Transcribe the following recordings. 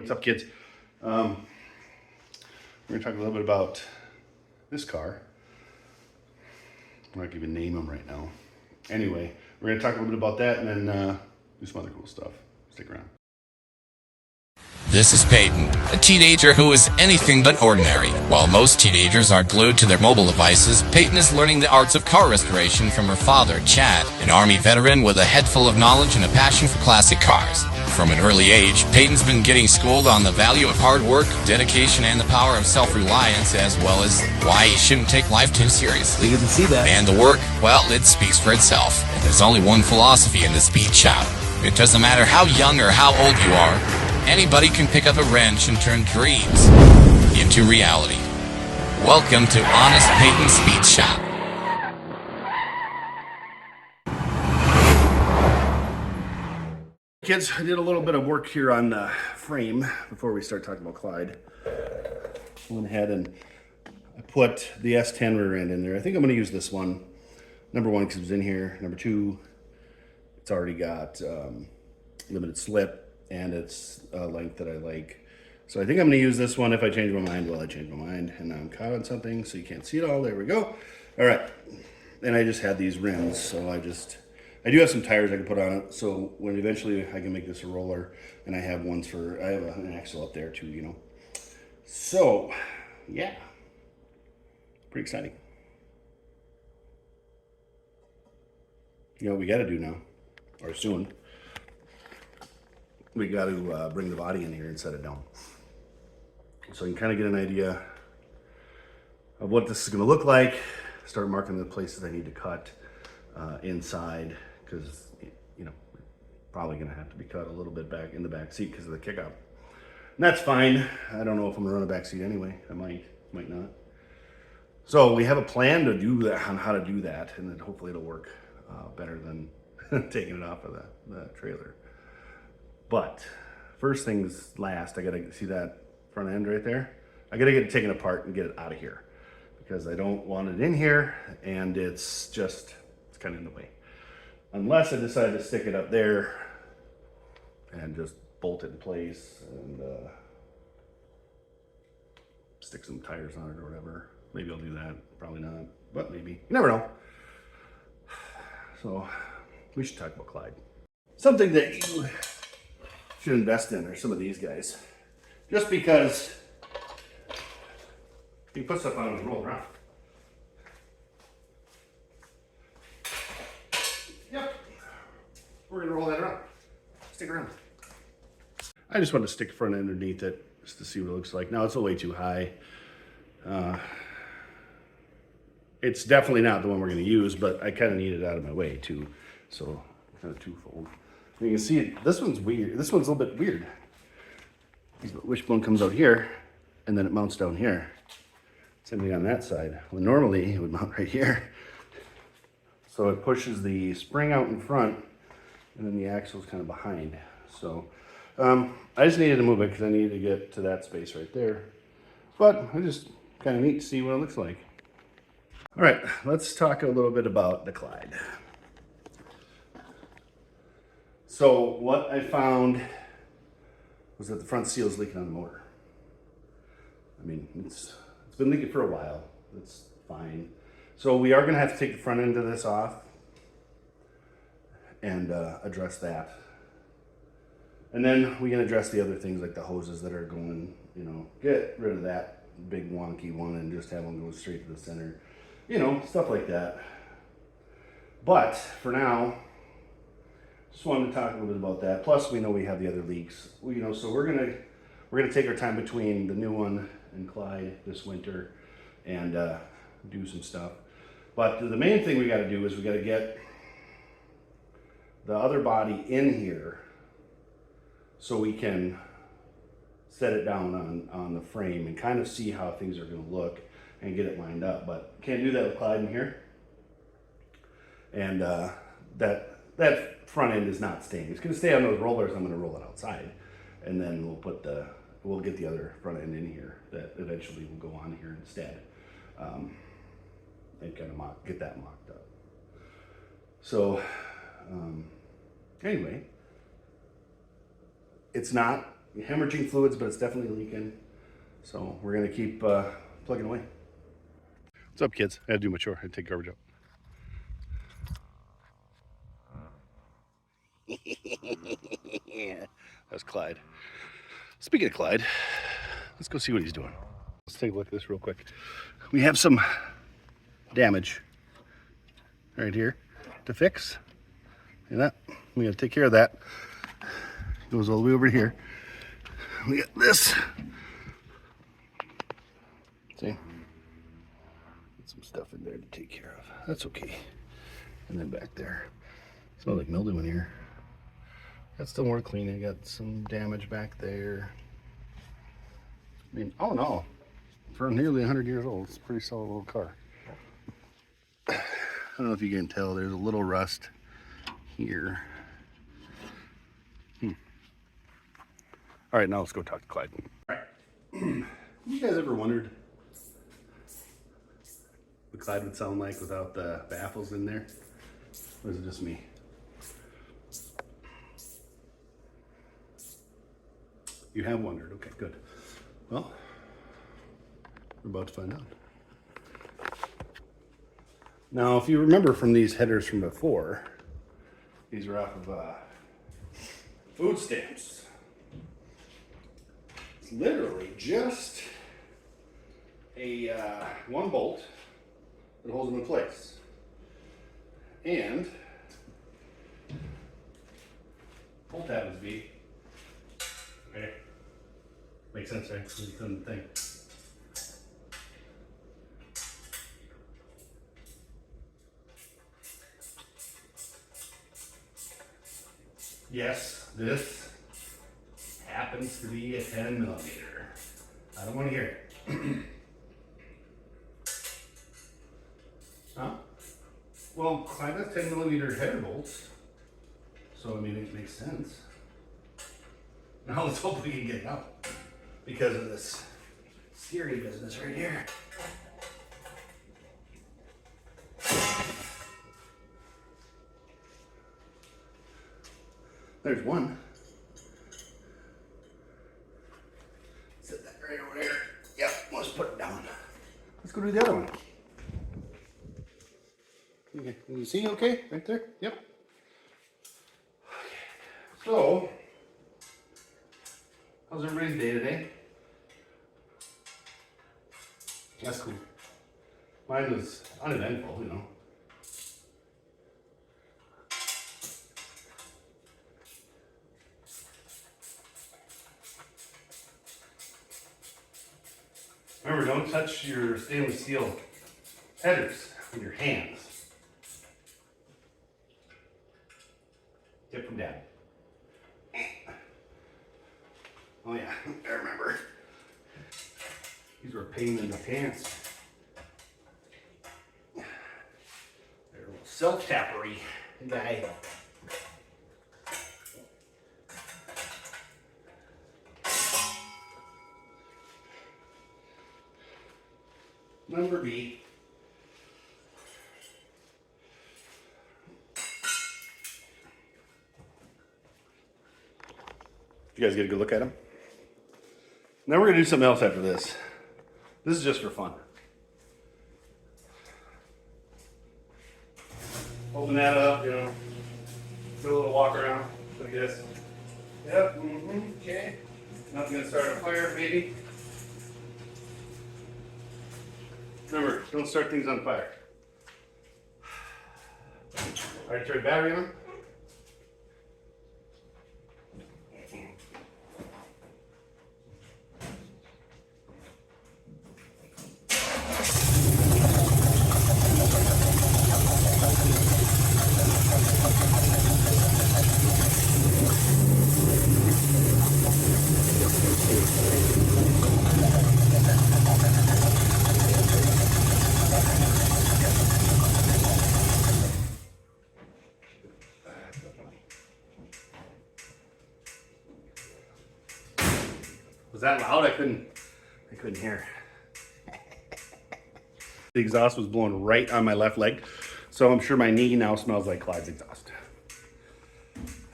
What's up, kids? We're going to talk a little bit about this car. I'm not going to even name them right now. Anyway, we're going to talk a little bit about that and then do some other cool stuff. Stick around. This is Peyton, a teenager who is anything but ordinary. While most teenagers are glued to their mobile devices, Peyton is learning the arts of car restoration from her father, Chad, an Army veteran with a head full of knowledge and a passion for classic cars. From an early age, Peyton's been getting schooled on the value of hard work, dedication, and the power of self-reliance, as well as why you shouldn't take life too seriously. You can see that. And the work, well, it speaks for itself. And there's only one philosophy in this speed shop. It doesn't matter how young or how old you are, anybody can pick up a wrench and turn dreams into reality. Welcome to Honest Peyton Speed Shop. Kids, I did a little bit of work here on the frame before we start talking about Clyde. I went ahead and I put the S10 rear end in there. I think I'm going to use this one. Number one, because it's in here. Number two, it's already got limited slip and it's a length that I like. So I think I'm going to use this one. If I change my mind, well, I change my mind. And now I'm caught on something, so you can't see it all. There we go. All right. And I just had these rims, so I do have some tires I can put on it, so when eventually I can make this a roller, and I have an axle up there too, you know. So, yeah, pretty exciting. You know what we got to do now, or soon, we got to bring the body in here and set it down. So you can kind of get an idea of what this is going to look like, start marking the places I need to cut inside, because you know, probably gonna have to be cut a little bit back in the back seat because of the kickup. And that's fine. I don't know if I'm gonna run a back seat anyway. I might not. So we have a plan to do that, on how to do that, and then hopefully it'll work better than taking it off of the trailer. But first things last, I gotta see that front end right there. I gotta get it taken apart and get it out of here because I don't want it in here, and it's kind of in the way. Unless I decide to stick it up there and just bolt it in place and stick some tires on it or whatever. Maybe I'll do that, probably not, but maybe. You never know. So we should talk about Clyde. Something that you should invest in are some of these guys. Just because you put stuff on and roll around. Yep, we're gonna roll that around. Stick around. I just wanted to stick the front end underneath it just to see what it looks like. Now it's way too high. It's definitely not the one we're gonna use, but I kind of need it out of my way too. So kind of twofold. You can see this one's weird. This one's a little bit weird. Wishbone comes out here and then it mounts down here. Same thing on that side. Well, normally it would mount right here. So it pushes the spring out in front, and then the axle's kind of behind. So I just needed to move it because I needed to get to that space right there. But I just kind of neat to see what it looks like. All right, let's talk a little bit about the Clyde. So what I found was that the front seal is leaking on the motor. I mean, it's been leaking for a while. That's fine. So we are going to have to take the front end of this off and address that. And then we can address the other things like the hoses that are going, you know, get rid of that big wonky one and just have them go straight to the center. You know, stuff like that. But for now, just wanted to talk a little bit about that. Plus we know we have the other leaks. You know, so we're gonna take our time between the new one and Clyde this winter and do some stuff. But the main thing we got to do is we got to get the other body in here so we can set it down on the frame and kind of see how things are going to look and get it lined up. But can't do that with Clyde in here. And that front end is not staying. It's going to stay on those rollers. I'm going to roll it outside, and then we'll get the other front end in here that eventually will go on here instead. And kind of get that mocked up. So anyway, it's not hemorrhaging fluids, but it's definitely leaking. So we're gonna keep plugging away. What's up, kids? I had to do my chore. I had to take garbage out. Yeah, that's Clyde. Speaking of Clyde, let's go see what he's doing. Let's take a look at this real quick. We have some damage right here to fix. See that? We gotta take care of that. Goes all the way over here. We got this. See? Got some stuff in there to take care of. That's okay. And then back there. Smells like mildew in here. Got still more cleaning. Got some damage back there. I mean, all in all, for nearly 100 years old, it's a pretty solid little car. I don't know if you can tell, there's a little rust here. All right, now let's go talk to Clyde. All right. You guys ever wondered what Clyde would sound like without the baffles in there? Or is it just me? You have wondered. Okay, good. Well, we're about to find out. Now, if you remember from these headers from before, these are off of food stamps. It's literally just a one bolt that holds them in place. And bolt happens to be okay. Makes sense, right? You couldn't think. Yes, this happens to be a 10 millimeter. I don't want to hear it. Huh? Well, Clyde has 10 millimeter header bolts. So, I mean, it makes sense. Now let's hope we can get it out because of this scary business right here. There's one. Set that right over there. Yep, let's put it down. Let's go do the other one. Okay, can you see okay? Right there? Yep. Okay. So, how's everybody's day today? That's cool. Mine was uneventful, you know. Remember, don't touch your stainless steel headers with your hands. Tip from Dad. Oh yeah, I remember. These were a pain in the pants. They're a little self-tappery guy. Number B. You guys get a good look at them? Now we're gonna do something else after this. This is just for fun. Open that up, you know, do a little walk around like this. Yep, okay. Nothing gonna start a fire, maybe. Remember, don't start things on fire. All right, turn battery on. Was that loud? I couldn't hear. The exhaust was blowing right on my left leg, so I'm sure my knee now smells like Clyde's exhaust.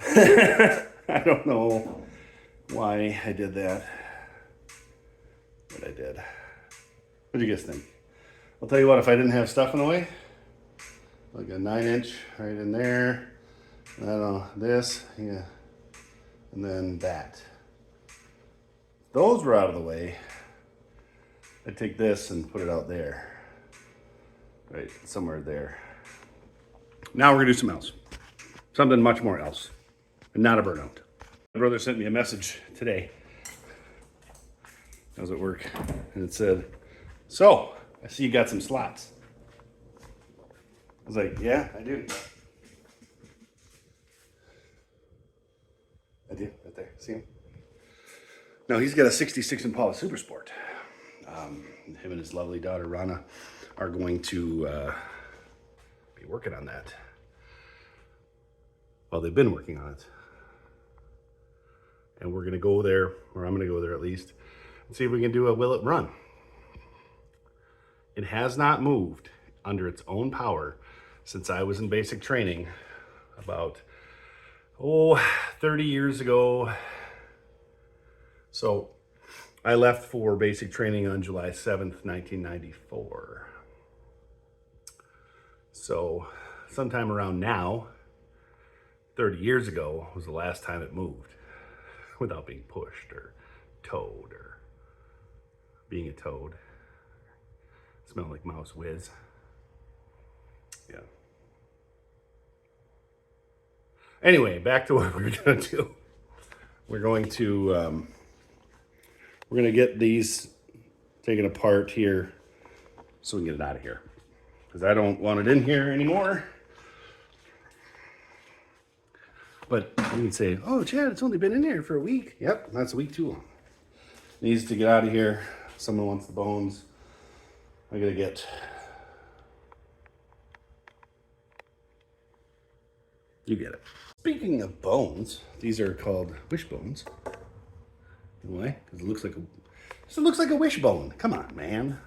I don't know why I did that. What I did. What do you guys think? I'll tell you what, if I didn't have stuff in the way, like a 9-inch right in there, I don't know, this, yeah, and then that. Those were out of the way. I'd take this and put it out there. Right, somewhere there. Now we're gonna do something else. Something much more else. And not a burnout. My brother sent me a message today. I was at work. And it said, so, I see you got some slots. I was like, yeah, I do. I do, right there. See him? Now he's got a 66 Impala Super Sport. Him and his lovely daughter, Rana, are going to be working on that. Well, they've been working on it. And we're gonna go there, or I'm gonna go there at least, and see if we can do a will it run. It has not moved under its own power since I was in basic training about, 30 years ago. So I left for basic training on July 7th, 1994. So sometime around now, 30 years ago was the last time it moved without being pushed or towed or being a toad. Smelling like mouse whiz. Yeah. Anyway, back to what we're gonna do. We're going to get these taken apart here so we can get it out of here. Because I don't want it in here anymore. But you can say, oh, Chad, it's only been in here for a week. Yep, that's a week too long. Needs to get out of here. Someone wants the bones. I gotta get. You get it. Speaking of bones, these are called wishbones. Why? Because it looks like a wishbone. Come on, man.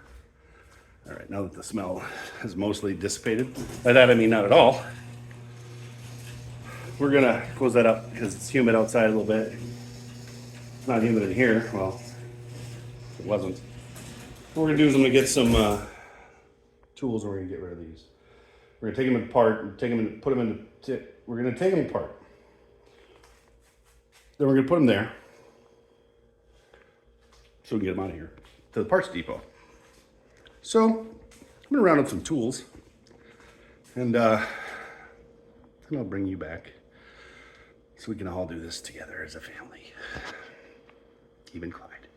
All right, now that the smell has mostly dissipated, by that I mean not at all. We're gonna close that up because it's humid outside a little bit. It's not humid in here. Well, it wasn't. What we're gonna do is I'm gonna get some tools and we're gonna get rid of these. We're gonna take them apart and put them into. We're gonna take them apart. Then we're gonna put them there so we can get them out of here to the parts depot. So I'm gonna round up some tools and I'll bring you back so we can all do this together as a family. Even Clyde.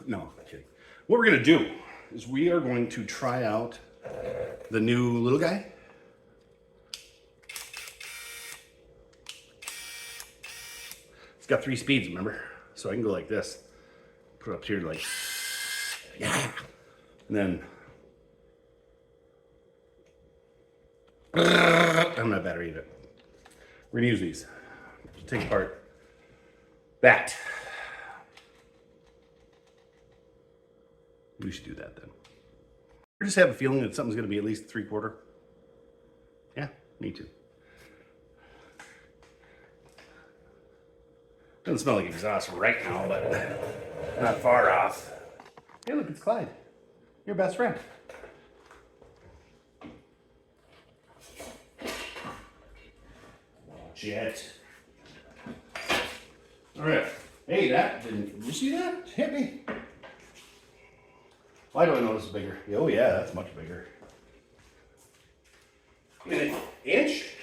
No, I'm kidding. What we're gonna do is we are going to try out the new little guy. It's got 3 speeds, remember? So I can go like this. Put it up here like, yeah. And then, I'm not battery in it. We're gonna use these. Take apart that. We should do that then. I just have a feeling that something's gonna be at least 3/4. Yeah, me too. Doesn't smell like exhaust right now, but not far off. Hey, look, it's Clyde, your best friend. Jet. All right. Hey, did you see that? Hit me. Why do I know this is bigger? Oh yeah, that's much bigger. I mean, an inch?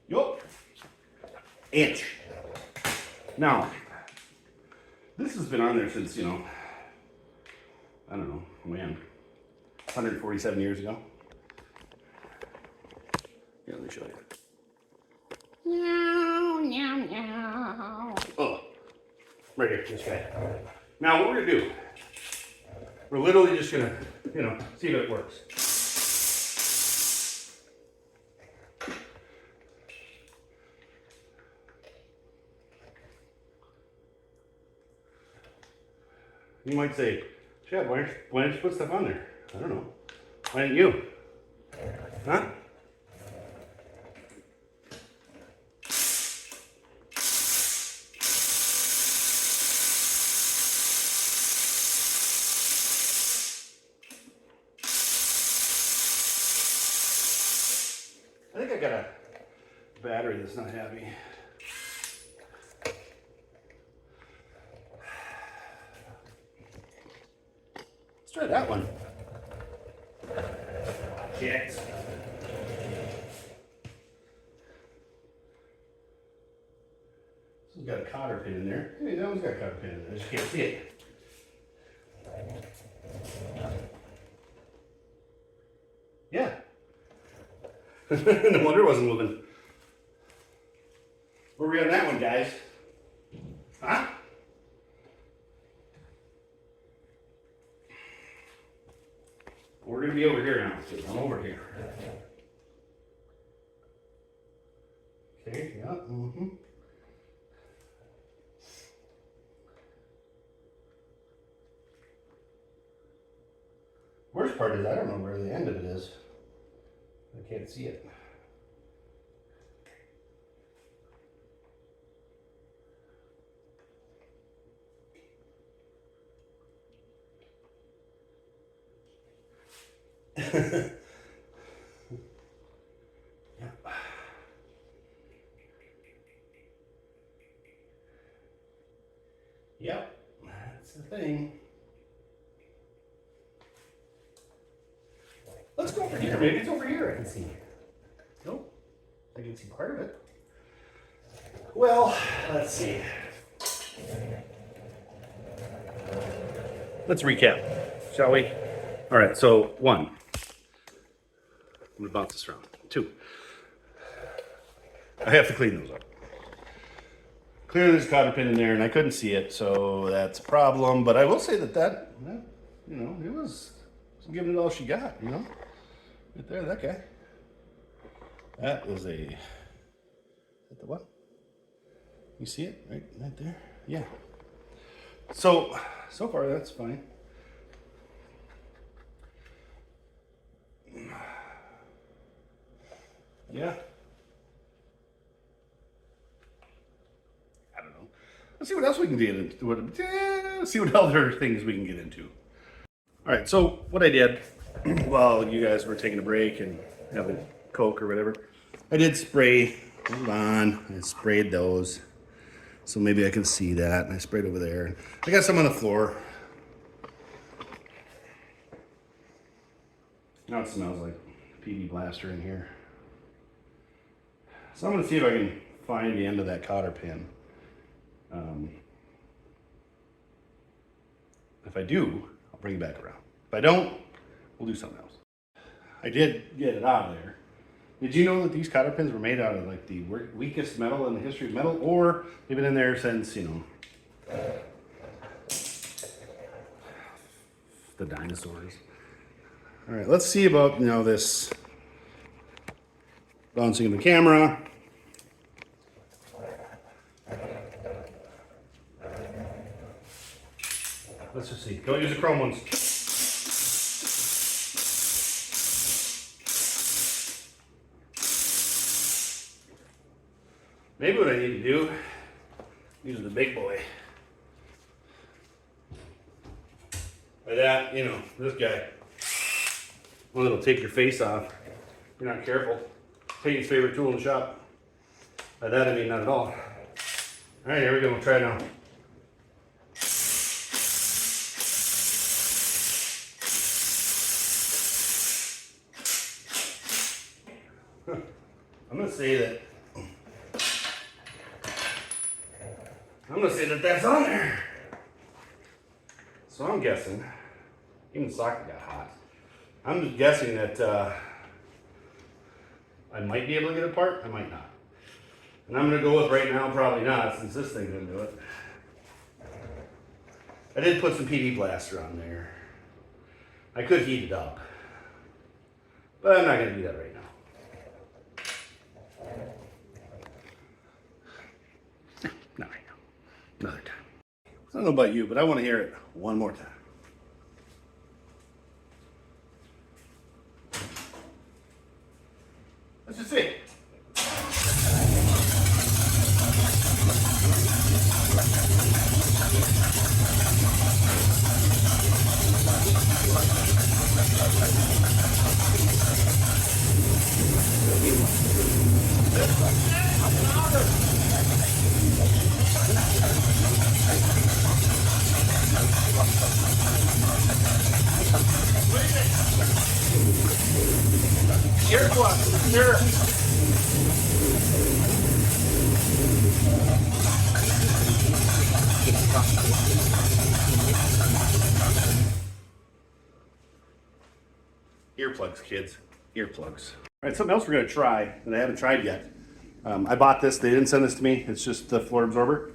Yup. Inch. Now, this has been on there since, I don't know, man, 147 years ago. Here, let me show you. Meow, meow, meow. Oh, right here, this guy. Now, what we're gonna do, we're literally just gonna, see if it works. You might say, Chad, why didn't you put stuff on there? I don't know. Why didn't you? Huh? battery that's not happy. Let's try that one. Checks. This one's got a cotter pin in there. Hey, that one's got a cotter pin in there. I just can't see it. Yeah. No wonder it wasn't moving. Where are we on that one, guys? Huh? We're gonna be over here now. So I'm over here. Okay, yeah, mm-hmm. Worst part is I don't know where the end of it is. I can't see it. Yeah. Yep, that's the thing. Let's go over here. Maybe it's over here I can see. Nope. I can see part of it. Well, let's see. Let's recap, shall we? All right, so 1. I'm gonna bounce this around. 2. I have to clean those up. Clearly there's a cotter pin in there and I couldn't see it, so that's a problem. But I will say that, you know, it was giving it all she got, you know? Right there, that guy. That is a, is that the what? You see it right there? Yeah. So far that's fine. Yeah. I don't know. Let's see what else we can get into. See what other things we can get into. All right, so what I did while you guys were taking a break and having Coke or whatever, I did spray. Hold on, I sprayed those. So maybe I can see that. And I sprayed over there. I got some on the floor. Now it smells like PV blaster in here. So I'm gonna see if I can find the end of that cotter pin. If I do, I'll bring it back around. If I don't, we'll do something else. I did get it out of there. Did you know that these cotter pins were made out of like the weakest metal in the history of metal, or they've been in there since, you know, the dinosaurs? All right, let's see about, you know, this bouncing of the camera. Let's just see. Don't use the chrome ones. Maybe what I need to do, use the big boy. By that, you know, this guy, one that'll take your face off if you're not careful. Peyton's favorite tool in the shop. By that I mean not at all. All right, here we go. We'll try it now. I'm gonna say that that's on there. So I'm guessing, even the socket got hot. I'm just guessing that I might be able to get it apart, I might not. And I'm gonna go with right now, probably not, since this thing didn't do it. I did put some PD blaster on there. I could heat it up, but I'm not gonna do that right now. Not right now. Another time. I don't know about you, but I want to hear it one more time. Let's just see. Earplugs, sure. Earplugs, kids. Earplugs. All right, something else we're gonna try that I haven't tried yet. I bought this. They didn't send this to me. It's just the floor absorber.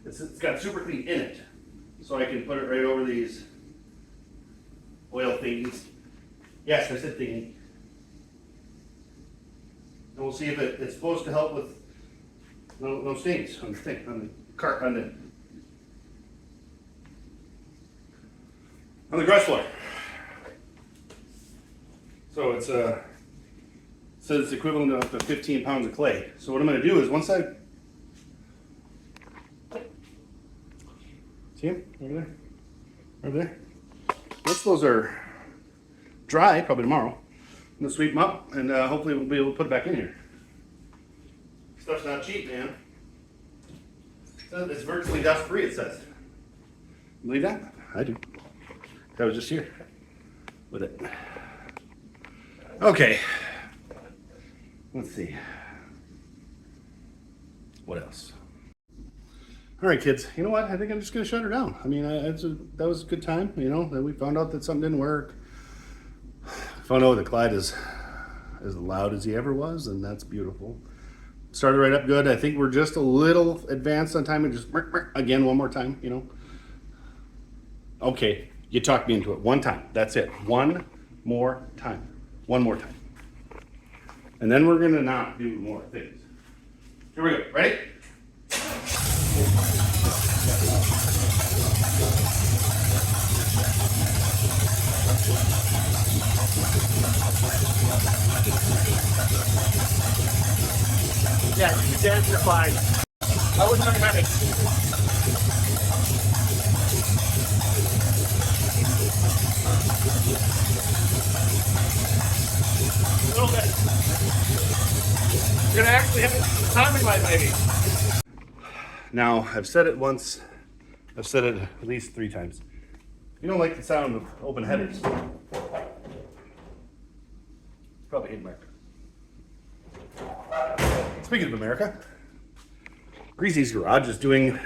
It's got super clean in it, so I can put it right over these oil thingies. Yes, I said thingy. And we'll see if it's supposed to help with no stains on the thing, on the grass floor. So it's says it's equivalent to up to 15 pounds of clay. So what I'm going to do is once I see him over there. Once those are dry, probably tomorrow, I'm gonna sweep them up and hopefully we'll be able to put it back in here. Stuff's not cheap, man. It's virtually dust free, it says. Believe that? I do. I was just here with it. Okay. Let's see. What else? All right, kids. You know what? I think I'm just gonna shut her down. I mean, that was a good time. You know, that we found out that something didn't work. Found out that Clyde is as loud as he ever was, and that's beautiful. Started right up good. I think we're just a little advanced on time, and just again one more time. You know. Okay, you talked me into it. One time. That's it. One more time. One more time. And then we're gonna not do more things. Here we go. Ready? Yeah, you dance your Clyde. I was talking about it. A little bit. You're gonna actually have timing light, maybe. Now, I've said it once. I've said it at least 3 times. You don't like the sound of open headers. Probably hate America. Speaking of America, Greasy's Garage is doing a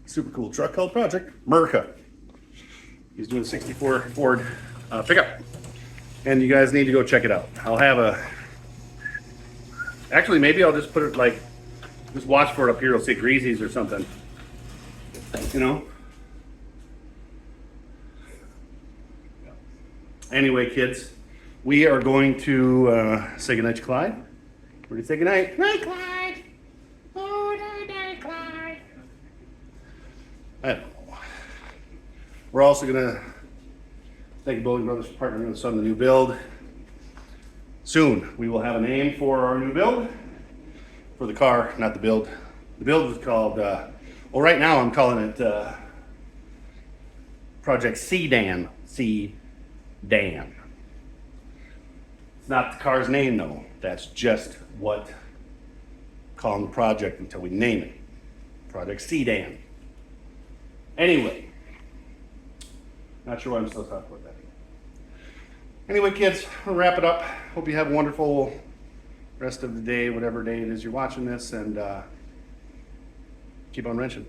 super cool truck called Project America. He's doing a 64 Ford pickup. And you guys need to go check it out. I'll have actually maybe I'll just put it like, just watch for it up here. It'll say Greasy's or something. You know? Anyway, kids, we are going to say goodnight to Clyde. We're going to say goodnight. Night, Clyde. Oh, night, Clyde. I don't know. We're also going to thank you, Bowling Brothers, for partnering with us on the new build. Soon, we will have a name for our new build. For the car, not the build. The build is called, well, right now I'm calling it Project Sedan. Sedan. It's not the car's name, though. That's just what calling the project until we name it. Project Sedan. Anyway, not sure why I'm still talking about that. Anyway, kids, we'll wrap it up. Hope you have a wonderful rest of the day, whatever day it is you're watching this, and keep on wrenching.